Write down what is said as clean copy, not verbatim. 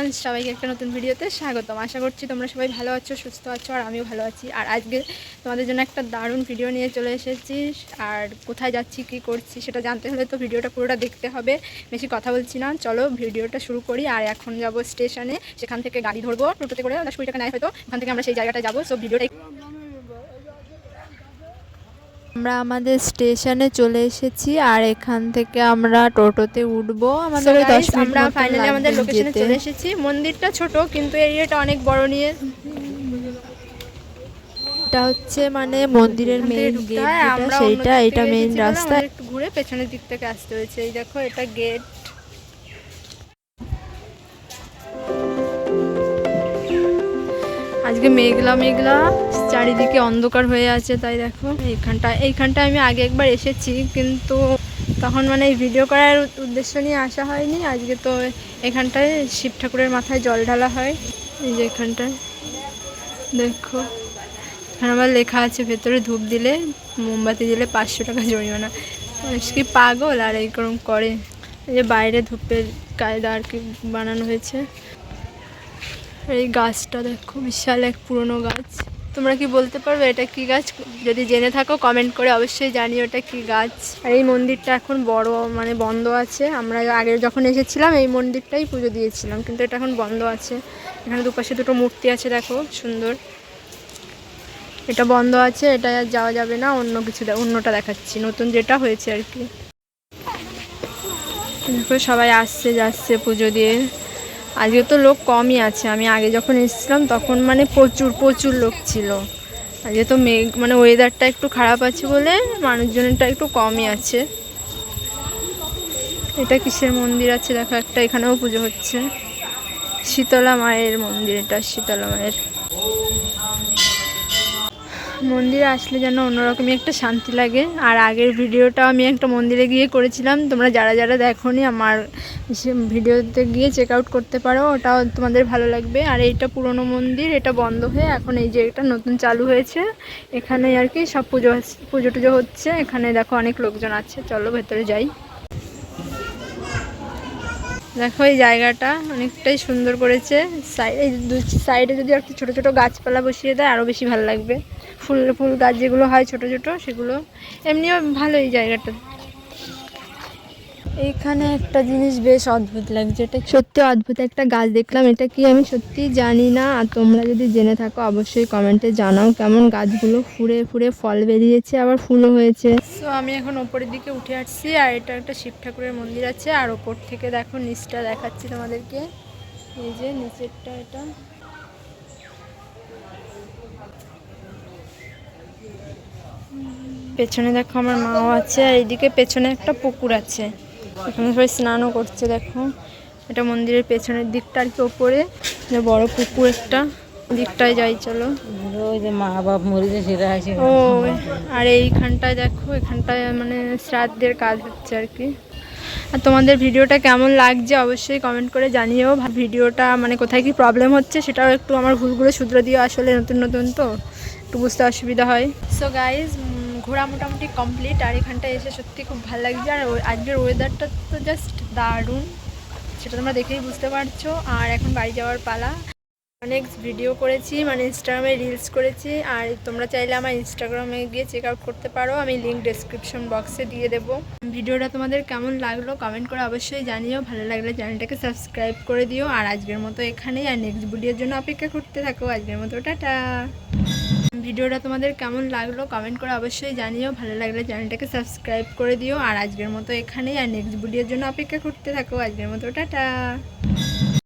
Everyone, সবাইকে একটা নতুন ভিডিওতে স্বাগতম। আশা করছি তোমরা সবাই ভালো আছো, সুস্থ আছো, আর আমিও ভালো আছি। আর আজকে তোমাদের জন্য একটা দারুণ ভিডিও নিয়ে চলে এসেছি। আর কোথায় যাচ্ছি, কি করছি সেটা জানতে হলে তো ভিডিওটা পুরোটা দেখতে হবে। বেশি কথা বলছি না, চলো ভিডিওটা শুরু করি। আর এখন যাব স্টেশনে, সেখান থেকে গাড়ি ধরবো টোটোতে করে, 10-20 টাকা নেয় হয়তো, ওখান থেকে আমরা সেই জায়গাটা যাবো। সো ভিডিওটা আমরা আমাদের স্টেশনে চলে এসেছি আর এখান থেকে আমরা টোটোতে উঠবো। আমাদের 10 মিনিট আমরা মতো ফাইনালি আমাদের লোকেশনে যেতে। চলে এসেছি। মন্দিরটা ছোট কিন্তু এরিয়াটা অনেক বড় নিয়ে। এটা হচ্ছে মানে মন্দিরের মেইন গেট যেটা, সেইটা এটা মেইন রাস্তা। একটু ঘুরে পেছনের দিক থেকে আসতে হয়েছে। এই দেখো, এটা গেট। আজকে মেঘলা মেঘলা, চারিদিকে অন্ধকার হয়ে আছে, তাই দেখো এইখানটায় আমি আগে একবার এসেছি, কিন্তু তখন মানে এই ভিডিও করার উদ্দেশ্য নিয়ে আসা হয়নি। আজকে তো এখানটায় শিব ঠাকুরের মাথায় জল ঢালা হয়। এই যে এখানটায় দেখো, এখানে আবার লেখা আছে ভেতরে ধূপ দিলে, মোমবাতি দিলে 500 টাকা জরিমানা। মানুষ কি পাগল আর এইরকম করে? এই যে বাইরে ধূপের কায়দা আর কি বানানো হয়েছে। এই গাছটা দেখো, বিশাল এক পুরনো গাছ। তোমরা কি বলতে পারবে এটা কি গাছ? যদি জেনে থাকো কমেন্ট করে অবশ্যই জানিও এটা কি গাছ। আর এই মন্দিরটা এখন বড় মানে বন্ধ আছে। আমরা আগে যখন এসেছিলাম এই মন্দিরটাই পুজো দিয়েছিলাম, কিন্তু এটা এখন বন্ধ আছে। এখানে দুপাশে দুটো মূর্তি আছে, দেখো সুন্দর। এটা বন্ধ আছে, এটা আর যাওয়া যাবে না। অন্যটা দেখাচ্ছি, নতুন যেটা হয়েছে আর কি। দেখো সবাই আসছে যাচ্ছে পুজো দিয়ে। আজকে তো লোক কমই আছে, আমি আগে যখন এসেছিলাম তখন মানে প্রচুর লোক ছিল। আজকে তো মানে ওয়েদারটা একটু খারাপ আছে বলে মানুষজনটা একটু কমই আছে। এটা কিসের মন্দির আছে দেখো একটা, এখানেও পুজো হচ্ছে। শীতলা মায়ের মন্দির, এটা শীতলা মায়ের মন্দিরে আসলে যেন অন্যরকমই একটা শান্তি লাগে। আর আগের ভিডিওটা আমি একটা মন্দিরে গিয়ে করেছিলাম, তোমরা যারা দেখোনি আমার ভিডিওতে গিয়ে চেক আউট করতে পারো, ওটাও তোমাদের ভালো লাগবে। আর এইটা পুরনো মন্দির, এটা বন্ধ হয়ে এখন এই যে এটা নতুন চালু হয়েছে। এখানে আর কি সব পুজো টুজো হচ্ছে। এখানে দেখো অনেক লোকজন আছে, চলো ভেতরে যাই। দেখো এই জায়গাটা অনেকটাই সুন্দর করেছে। সাইডে যদি একটু ছোট ছোট গাছপালা বসিয়ে দেয় আরও বেশি ভালো লাগবে। ফুল গাছ যেগুলো হয় ছোট ছোট, সেগুলো এমনিও ভালো এই জায়গাটা। এইখানে একটা জিনিস বেশ অদ্ভুত লাগছে, এটা সত্যি অদ্ভুত একটা গাছ দেখলাম। এটা কি আমি সত্যি জানি না, আর তোমরা যদি জেনে থাকো অবশ্যই কমেন্টে জানাও কেমন গাছগুলো ফুরে ফুরে ফল বেরিয়েছে, আবার ফুলও হয়েছে। সো আমি এখন ওপরের দিকে উঠে আসছি, আর এটা একটা শিব ঠাকুরের মন্দির আছে। আর ওপর থেকে দেখো নিচটা দেখাচ্ছি তোমাদেরকে। এই যে নিচেরটা, এটা পেছনে দেখো আমার মাও আছে। আর এইদিকে পেছনে একটা পুকুর আছে, এখানে সবাই স্নানও করছে। দেখো এটা মন্দিরের পেছনের দিকটা আর কি, ওপরে বড় পুকুর একটা, দিকটায় যাই চলো। ওই যে মা বাপ মরেছে সেটা আছে। ও আর এইখানটায় দেখো, এখানটায় মানে শ্রাদ্ধের কাজ হচ্ছে আর কি। আর তোমাদের ভিডিওটা কেমন লাগছে অবশ্যই কমেন্ট করে জানিও। ভিডিওটা মানে কোথায় কি প্রবলেম হচ্ছে সেটাও একটু আমার ভুলগুলো শুধরে দিও, আসলে নতুন তো একটু বুঝতে অসুবিধা হয়। সো গাইজ, ঘোরা মোটামুটি কমপ্লিট। আর এখানটায় এসে সত্যি খুব ভালো লাগছে। আর আজকের ওয়েদারটা তো জাস্ট দারুণ, সেটা তোমরা দেখেই বুঝতে পারছো। আর এখন বাড়ি যাওয়ার পালা। অনেক ভিডিও করেছি, মানে ইনস্টাগ্রামে রিলস করেছি। আর তোমরা চাইলে আমার ইনস্টাগ্রামে গিয়ে চেক আউট করতে পারো, আমি লিঙ্ক ডেসক্রিপশন বক্সে দিয়ে দেবো। ভিডিওটা তোমাদের কেমন লাগলো কমেন্ট করে অবশ্যই জানিও। ভালো লাগলে চ্যানেলটাকে সাবস্ক্রাইব করে দিও। আর আজকের মতো এখানেই, আর নেক্সট ভিডিওর জন্য অপেক্ষা করতে থাকো। আজকের মতো টাটা। ভিডিওটা তোমাদের কেমন লাগলো কমেন্ট করে অবশ্যই জানিও। ভালো লাগলে চ্যানেলটাকে সাবস্ক্রাইব করে দিও। আর আজকের মতো এখানেই, আর নেক্সট ভিডিওর জন্য অপেক্ষা করতে থাকো। আজকের মতো টাটা।